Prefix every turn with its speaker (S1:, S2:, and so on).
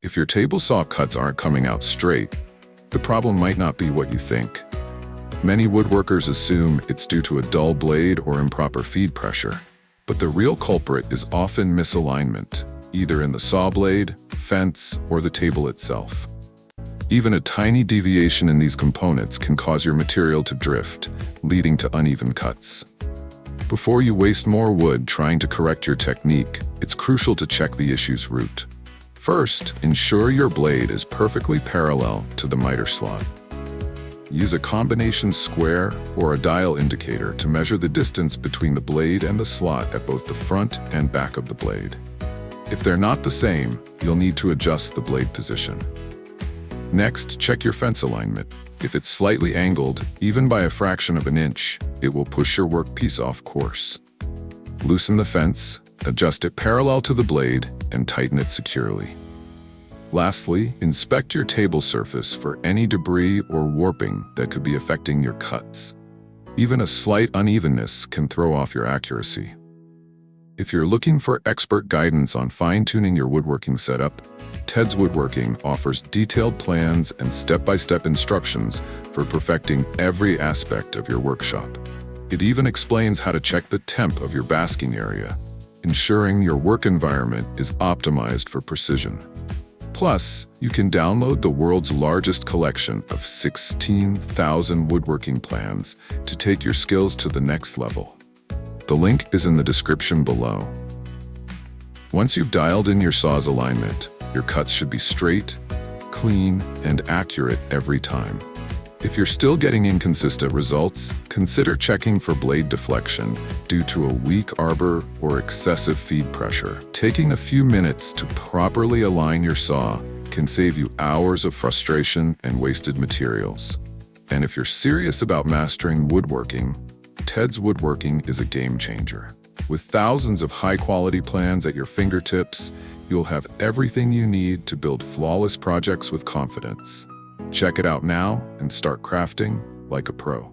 S1: If your table saw cuts aren't coming out straight, the problem might not be what you think. Many woodworkers assume it's due to a dull blade or improper feed pressure, but the real culprit is often misalignment, either in the saw blade, fence, or the table itself. Even a tiny deviation in these components can cause your material to drift, leading to uneven cuts. Before you waste more wood trying to correct your technique, it's crucial to check the issue's root. First, ensure your blade is perfectly parallel to the miter slot. Use a combination square or a dial indicator to measure the distance between the blade and the slot at both the front and back of the blade. If they're not the same, you'll need to adjust the blade position. Next, check your fence alignment. If it's slightly angled, even by a fraction of an inch, it will push your workpiece off course. Loosen the fence, adjust it parallel to the blade, and tighten it securely. Lastly, inspect your table surface for any debris or warping that could be affecting your cuts. Even a slight unevenness can throw off your accuracy. If you're looking for expert guidance on fine-tuning your woodworking setup, Ted's Woodworking offers detailed plans and step-by-step instructions for perfecting every aspect of your workshop. It even explains how to check the temp of your basking area, ensuring your work environment is optimized for precision. Plus, you can download the world's largest collection of 16,000 woodworking plans to take your skills to the next level. The link is in the description below. Once you've dialed in your saw's alignment, your cuts should be straight, clean, and accurate every time. If you're still getting inconsistent results, consider checking for blade deflection due to a weak arbor or excessive feed pressure. Taking a few minutes to properly align your saw can save you hours of frustration and wasted materials. And if you're serious about mastering woodworking, Ted's Woodworking is a game changer. With thousands of high-quality plans at your fingertips, you'll have everything you need to build flawless projects with confidence. Check it out now and start crafting like a pro.